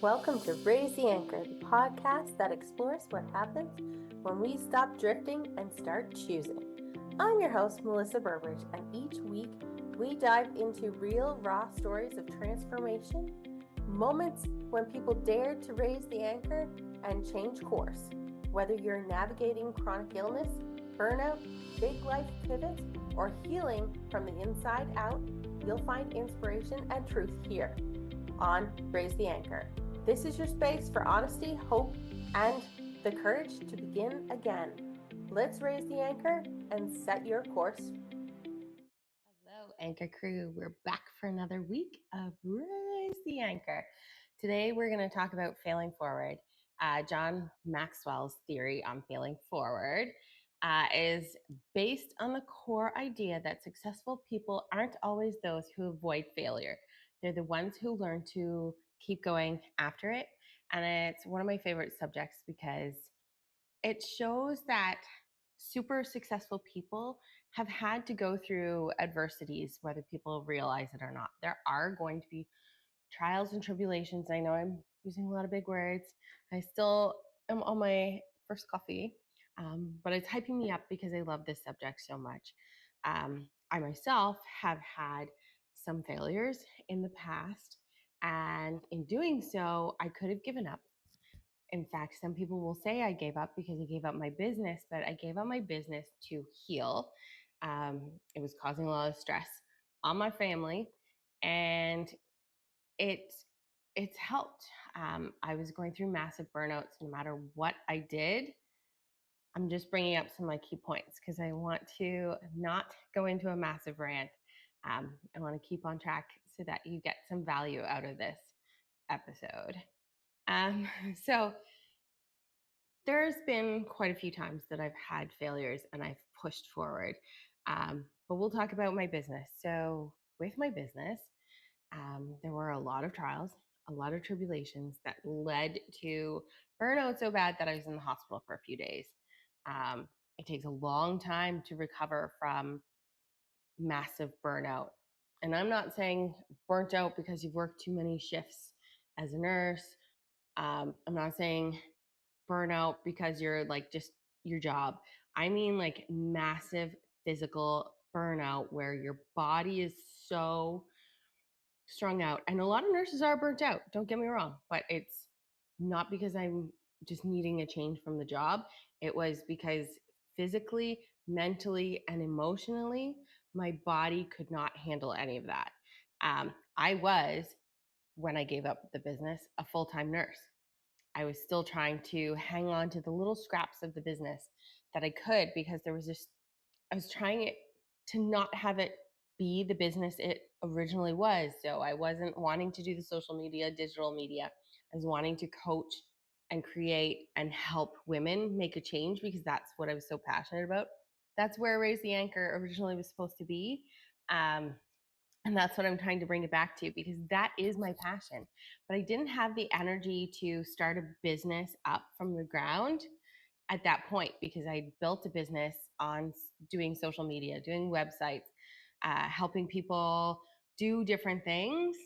Welcome to Raise the Anchor, the podcast that explores what happens when we stop drifting and start choosing. I'm your host, Melissa Burbridge, and each week we dive into real, raw stories of transformation, moments when people dared to raise the anchor and change course. Whether you're navigating chronic illness, burnout, big life pivots, or healing from the inside out, you'll find inspiration and truth here on Raise the Anchor. This is your space for honesty, hope, and the courage to begin again. Let's raise the anchor and set your course. Hello, Anchor Crew. We're back for another week of Raise the Anchor. Today, we're going to talk about failing forward. John Maxwell's theory on failing forward is based on the core idea that successful people aren't always those who avoid failure. They're the ones who learn to keep going after it. And it's one of my favorite subjects because it shows that super successful people have had to go through adversities, whether people realize it or not. There are going to be trials and tribulations. I know I'm using a lot of big words. I still am on my first coffee, but it's hyping me up because I love this subject so much. I myself have had some failures in the past, and in doing so, I could have given up. In fact, some people will say I gave up because I gave up my business, but I gave up my business to heal. It was causing a lot of stress on my family, and it's helped. I was going through massive burnouts. No matter what I did, I'm just bringing up some of my key points because I want to not go into a massive rant. I want to keep on track so that you get some value out of this episode. Um, so there's been quite a few times that I've had failures and I've pushed forward. But we'll talk about my business. So with my business, there were a lot of trials, a lot of tribulations that led to burnout so bad that I was in the hospital for a few days. It takes a long time to recover from massive burnout. And I'm not saying burnt out because you've worked too many shifts as a nurse. I'm not saying burnout because you're like just your job. I mean like massive physical burnout where your body is so strung out. And a lot of nurses are burnt out, don't get me wrong, but it's not because I'm just needing a change from the job. It was because physically, mentally, and emotionally, my body could not handle any of that. I was, when I gave up the business, a full time nurse. I was still trying to hang on to the little scraps of the business that I could because there was just, I was trying it to not have it be the business it originally was. So I wasn't wanting to do the social media, digital media. I was wanting to coach and create and help women make a change because that's what I was so passionate about. That's where Raise the Anchor originally was supposed to be. Um, and that's what I'm trying to bring it back to because that is my passion. But I didn't have the energy to start a business up from the ground at that point because I built a business on doing social media, doing websites, helping people do different things.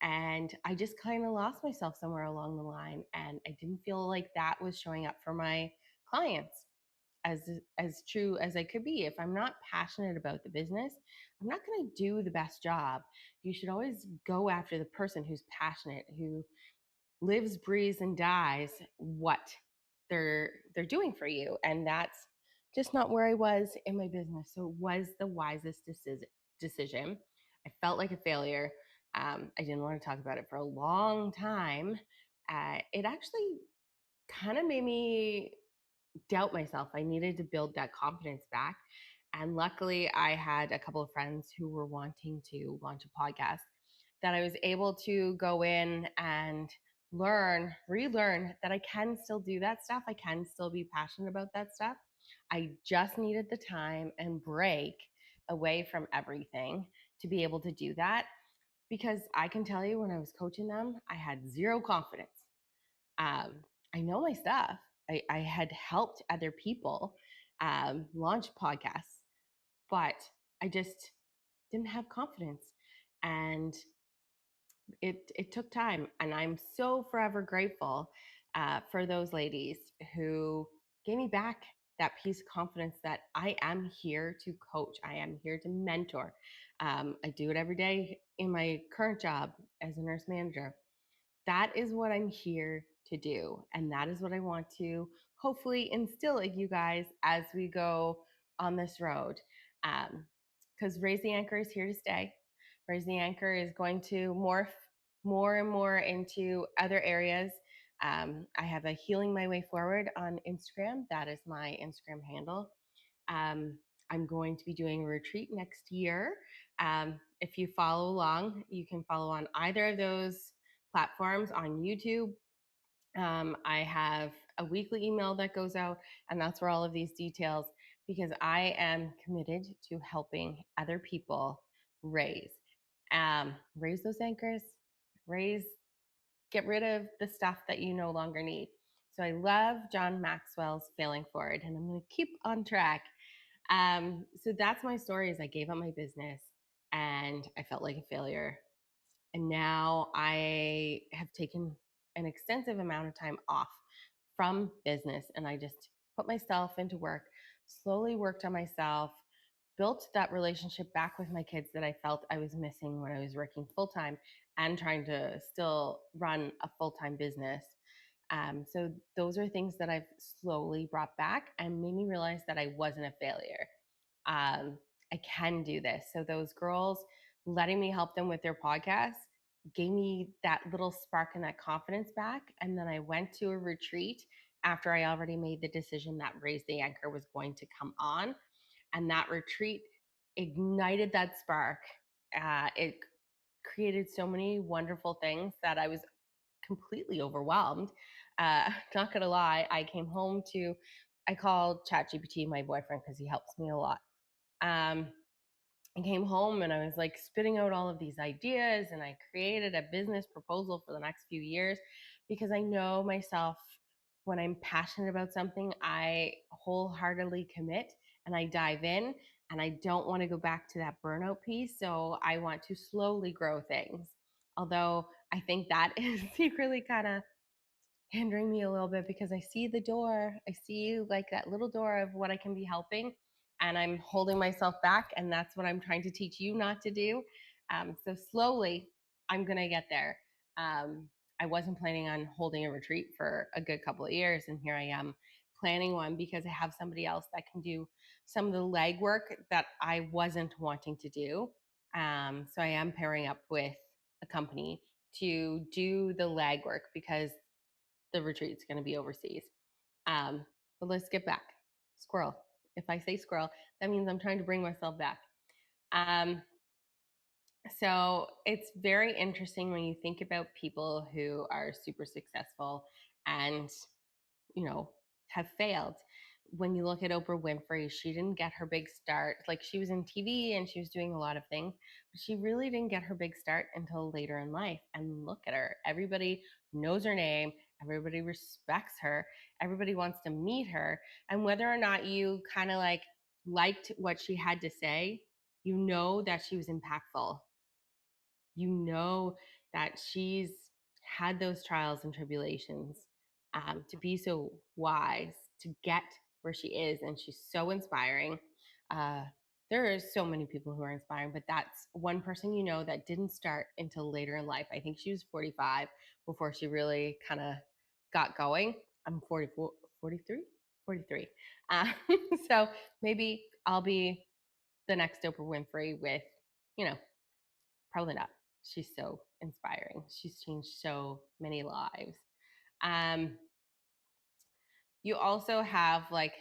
And I just kind of lost myself somewhere along the line. And I didn't feel like that was showing up for my clients as true as I could be. If I'm not passionate about the business, I'm not going to do the best job. You should always go after the person who's passionate, who lives, breathes, and dies what they're doing for you. And that's just not where I was in my business. So it was the wisest decision. I felt like a failure. I didn't want to talk about it for a long time. It actually kind of made me doubt myself. I needed to build that confidence back. And luckily, I had a couple of friends who were wanting to launch a podcast that I was able to go in and relearn that I can still do that stuff. I can still be passionate about that stuff. I just needed the time and break away from everything to be able to do that. Because I can tell you when I was coaching them, I had zero confidence. um, I know my stuff. I had helped other people launch podcasts, but I just didn't have confidence. And it took time, and I'm so forever grateful for those ladies who gave me back that piece of confidence that I am here to coach, I am here to mentor. I do it every day in my current job as a nurse manager. That is what I'm here to do. And that is what I want to hopefully instill in you guys as we go on this road. Because Raise the Anchor is here to stay. Raise the Anchor is going to morph more and more into other areas. I have a Healing My Way Forward on Instagram. That is my Instagram handle. Um, I'm going to be doing a retreat next year. If you follow along, you can follow on either of those platforms on YouTube. I have a weekly email that goes out, and that's where all of these details, because I am committed to helping other people raise, raise those anchors, raise, get rid of the stuff that you no longer need. So I love John Maxwell's Failing Forward, and I'm going to keep on track. So that's my story. Is I gave up my business and I felt like a failure. And now I have taken an extensive amount of time off from business, and I just put myself into work, slowly worked on myself, built that relationship back with my kids that I felt I was missing when I was working full time and trying to still run a full time business. So those are things that I've slowly brought back and made me realize that I wasn't a failure. I can do this. So those girls letting me help them with their podcast gave me that little spark and that confidence back. And then I went to a retreat after I already made the decision that Raise the Anchor was going to come on. And that retreat ignited that spark. It created so many wonderful things that I was completely overwhelmed. Not gonna lie, I came home to, I called ChatGPT my boyfriend because he helps me a lot. Um, I came home and I was like spitting out all of these ideas, and I created a business proposal for the next few years because I know myself, when I'm passionate about something, I wholeheartedly commit and I dive in, and I don't want to go back to that burnout piece. So I want to slowly grow things. Although I think that is secretly kind of hindering me a little bit because I see the door. I see like that little door of what I can be helping, and I'm holding myself back. And that's what I'm trying to teach you not to do. So slowly, I'm going to get there. Um, I wasn't planning on holding a retreat for a good couple of years, and here I am planning one because I have somebody else that can do some of the legwork that I wasn't wanting to do. So I am pairing up with a company to do the legwork because the retreat's going to be overseas. But let's get back. Squirrel. If I say squirrel, that means I'm trying to bring myself back. Um, so it's very interesting when you think about people who are super successful and, you know, have failed. When you look at Oprah Winfrey, she didn't get her big start. Like, she was in TV and she was doing a lot of things, but she really didn't get her big start until later in life. And look at her. Everybody knows her name. Everybody respects her. Everybody wants to meet her. And whether or not you kind of like liked what she had to say, you know that she was impactful. You know that she's had those trials and tribulations, to be so wise to get where she is, and she's so inspiring. uh, there are so many people who are inspiring, but that's one person, you know, that didn't start until later in life. I think she was 45 before she really kind of got going. I'm 44, 43, 43. uh, so maybe I'll be the next Oprah Winfrey with, you know, probably not. She's so inspiring. She's changed so many lives. Um, you also have like,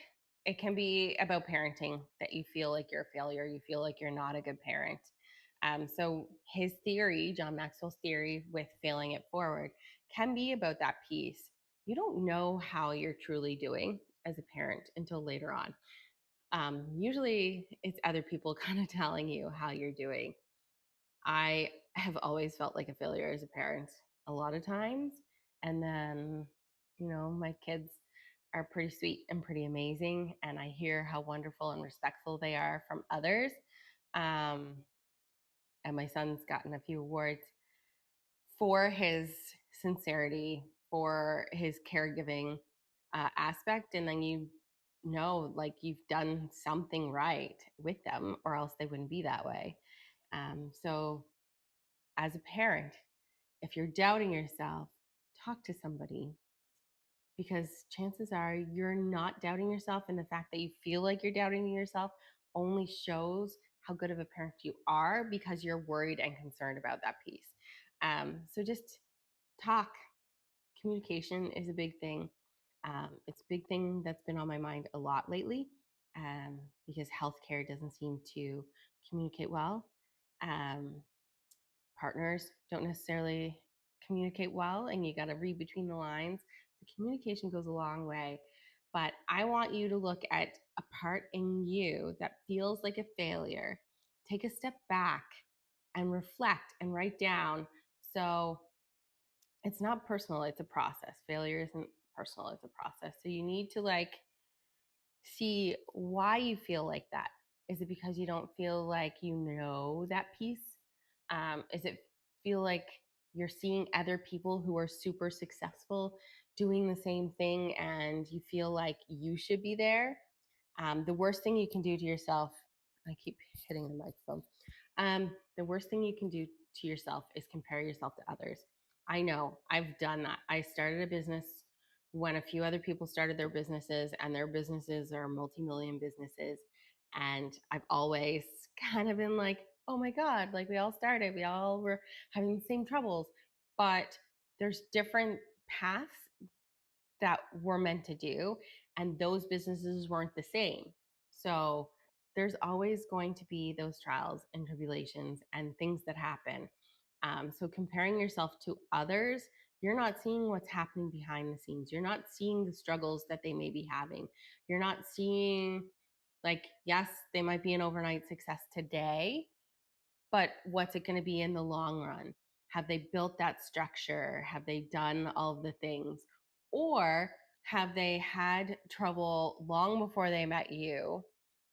it can be about parenting that you feel like you're a failure. You feel like you're not a good parent. So his theory, John Maxwell's theory with failing it forward, can be about that piece. You don't know how you're truly doing as a parent until later on. Usually it's other people kind of telling you how you're doing. I have always felt like a failure as a parent a lot of times. And then, you know, my kids are pretty sweet and pretty amazing. And I hear how wonderful and respectful they are from others. And my son's gotten a few awards for his sincerity, for his caregiving aspect. And then you know, like you've done something right with them, or else they wouldn't be that way. So, as a parent, if you're doubting yourself, talk to somebody, because chances are you're not doubting yourself. And the fact that you feel like you're doubting yourself only shows how good of a parent you are, because you're worried and concerned about that piece. So just talk. Communication is a big thing. It's a big thing that's been on my mind a lot lately, because healthcare doesn't seem to communicate well. Um, Partners don't necessarily communicate well, and you got to read between the lines. The communication goes a long way. But I want you to look at a part in you that feels like a failure. Take a step back and reflect and write down. So it's not personal, it's a process. Failure isn't personal, it's a process. So you need to see why you feel like that. Is it because you don't feel like you know that piece? Is it feel like you're seeing other people who are super successful doing the same thing and you feel like you should be there? The worst thing you can do to yourself, I keep hitting the microphone. The worst thing you can do to yourself is compare yourself to others. I know I've done that. I started a business when a few other people started their businesses, and their businesses are multi-million businesses. And I've always kind of been like, oh my God, like we all started, we all were having the same troubles. But there's different paths that we're meant to do, and those businesses weren't the same. So there's always going to be those trials and tribulations and things that happen. So comparing yourself to others, you're not seeing what's happening behind the scenes. You're not seeing the struggles that they may be having. You're not seeing, like, yes, they might be an overnight success today, but what's it going to be in the long run? Have they built that structure? Have they done all of the things? Or have they had trouble long before they met you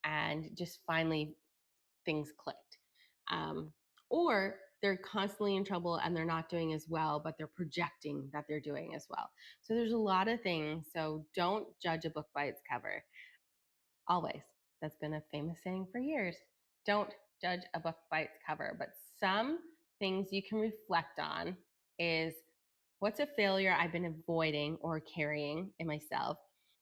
and just finally things clicked? Um, or they're constantly in trouble and they're not doing as well, but they're projecting that they're doing as well. So there's a lot of things. So don't judge a book by its cover. Always. That's been a famous saying for years. Don't judge a book by its cover. But some things you can reflect on is, what's a failure I've been avoiding or carrying in myself?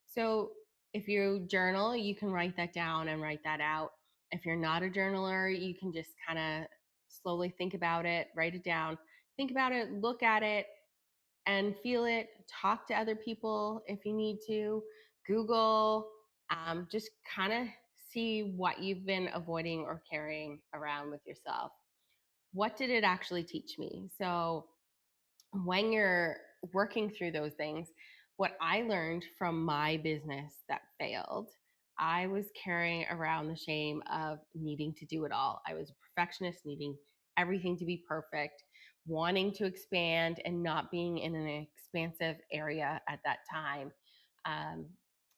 So if you journal, you can write that down and write that out. If you're not a journaler, you can just kind of slowly think about it, write it down, think about it, look at it, and feel it. Talk to other people if you need to. Google, just kind of see what you've been avoiding or carrying around with yourself. What did it actually teach me? So when you're working through those things, what I learned from my business that failed, I was carrying around the shame of needing to do it all. I was a perfectionist, needing everything to be perfect, wanting to expand and not being in an expansive area at that time, um,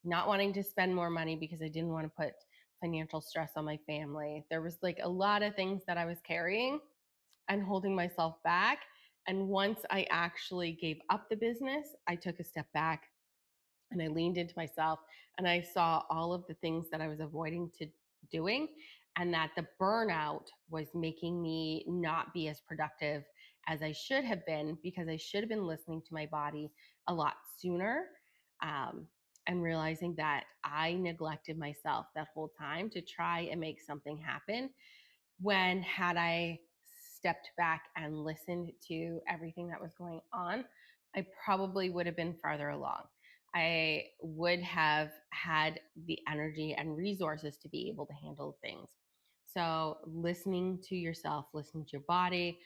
not wanting to spend more money because I didn't want to put financial stress on my family. There was like a lot of things that I was carrying and holding myself back. And once I actually gave up the business, I took a step back and I leaned into myself and I saw all of the things that I was avoiding to doing, and that the burnout was making me not be as productive as I should have been, because I should have been listening to my body a lot sooner, um, and realizing that I neglected myself that whole time to try and make something happen, when had I stepped back and listened to everything that was going on, I probably would have been farther along. I would have had the energy and resources to be able to handle things. So, listening to yourself, listening to your body,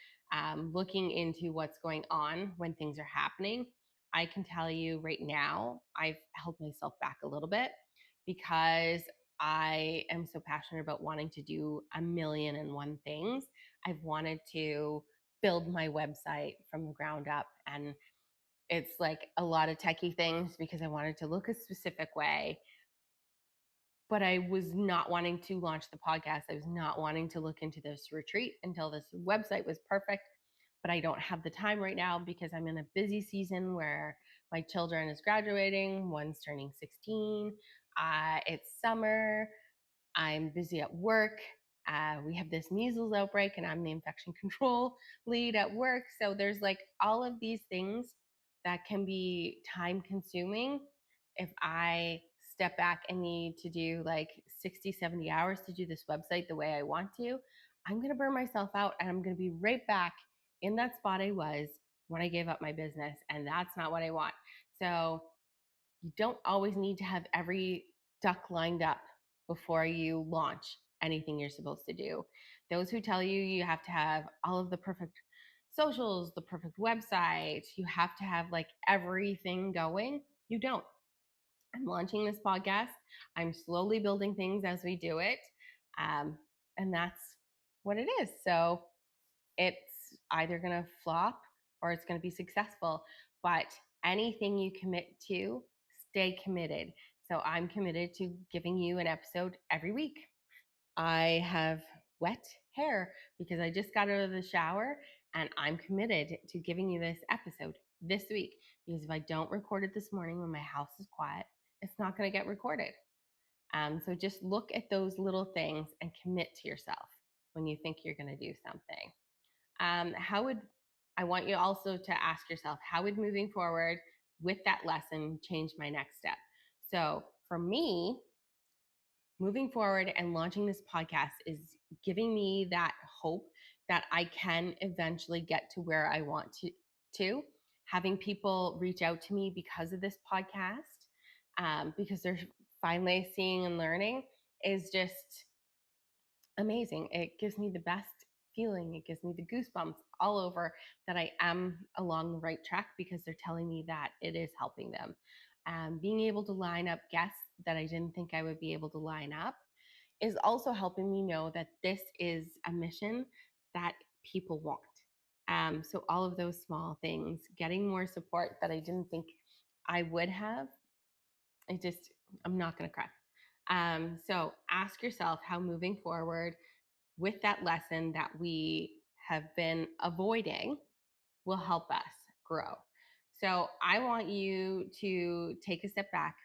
looking into what's going on when things are happening. I can tell you right now, I've held myself back a little bit because I am so passionate about wanting to do a million and one things. I've wanted to build my website from the ground up, and it's like a lot of techie things because I wanted to look a specific way. But I was not wanting to launch the podcast. I was not wanting to look into this retreat until this website was perfect. but I don't have the time right now because I'm in a busy season where my children is graduating, one's turning 16, it's summer, I'm busy at work. We have this measles outbreak, and I'm the infection control lead at work. So there's like all of these things that can be time consuming if I step back and need to do like 60, 70 hours to do this website the way I want to. I'm going to burn myself out, and I'm going to be right back in that spot I was when I gave up my business. And that's not what I want. So you don't always need to have every duck lined up before you launch anything you're supposed to do. Those who tell you you have to have all of the perfect socials, the perfect website, you have to have like everything going, you don't. I'm launching this podcast. I'm slowly building things as we do it. And that's what it is. So it's either going to flop or it's going to be successful. But anything you commit to, stay committed. So I'm committed to giving you an episode every week. I have wet hair because I just got out of the shower, and I'm committed to giving you this episode this week, because if I don't record it this morning when my house is quiet, it's not going to get recorded. So just look at those little things and commit to yourself when you think you're going to do something. I want you also to ask yourself, how would moving forward with that lesson change my next step? So for me, moving forward and launching this podcast is giving me that hope that I can eventually get to where I want to. Having people reach out to me because of this podcast, because they're finally seeing and learning, is just amazing. It gives me the best feeling. It gives me the goosebumps all over that I am along the right track because they're telling me that it is helping them. Being able to line up guests that I didn't think I would be able to line up is also helping me know that this is a mission that people want. So all of those small things, getting more support that I didn't think I would have, I'm not going to cry. So ask yourself how moving forward with that lesson that we have been avoiding will help us grow. So I want you to take a step back,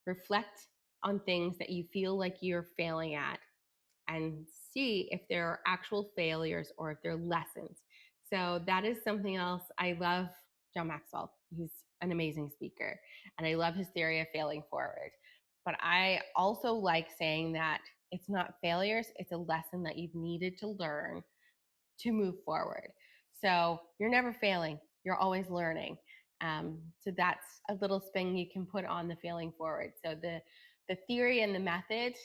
reflect on things that you feel like you're failing at, and see if there are actual failures or if they're lessons. So that is something else. I love John Maxwell. He's an amazing speaker, and I love his theory of failing forward. But I also like saying that it's not failures, it's a lesson that you've needed to learn to move forward. So you're never failing, you're always learning. So that's a little spin you can put on the failing forward. So the theory and the method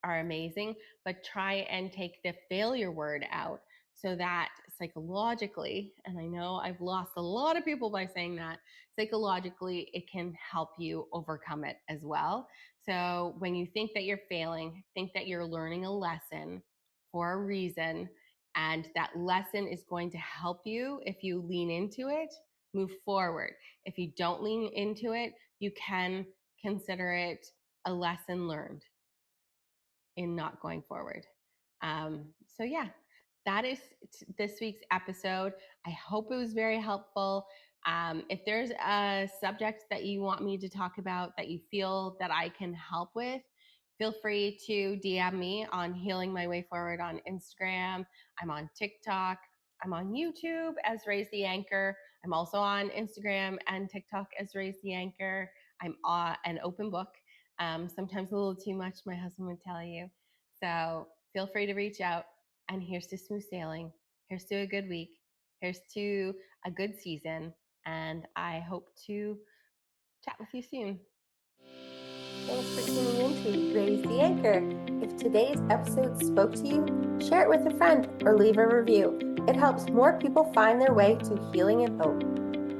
are amazing, but try and take the failure word out so that psychologically, and I know I've lost a lot of people by saying that, psychologically, it can help you overcome it as well. So when you think that you're failing, think that you're learning a lesson for a reason, and that lesson is going to help you if you lean into it, move forward. If you don't lean into it, you can consider it a lesson learned in not going forward. So yeah, that is this week's episode. I hope it was very helpful. If there's a subject that you want me to talk about that you feel that I can help with, feel free to DM me on Healing My Way Forward on Instagram. I'm on TikTok. I'm on YouTube as Raise the Anchor. I'm also on Instagram and TikTok as Raise the Anchor. I'm an open book. Sometimes a little too much, my husband would tell you. So feel free to reach out. And here's to smooth sailing. Here's to a good week. Here's to a good season. And I hope to chat with you soon. Thanks for tuning in to Raise the Anchor. If today's episode spoke to you, share it with a friend or leave a review. It helps more people find their way to healing and hope.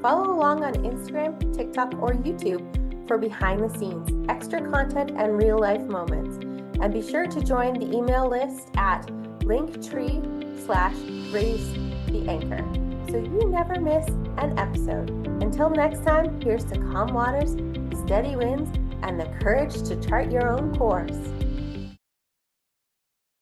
Follow along on Instagram, TikTok, or YouTube for behind the scenes, extra content, and real life moments. And be sure to join the email list at linktree/raisetheanchor so you never miss an episode. Until next time, here's to calm waters, steady winds, and the courage to chart your own course.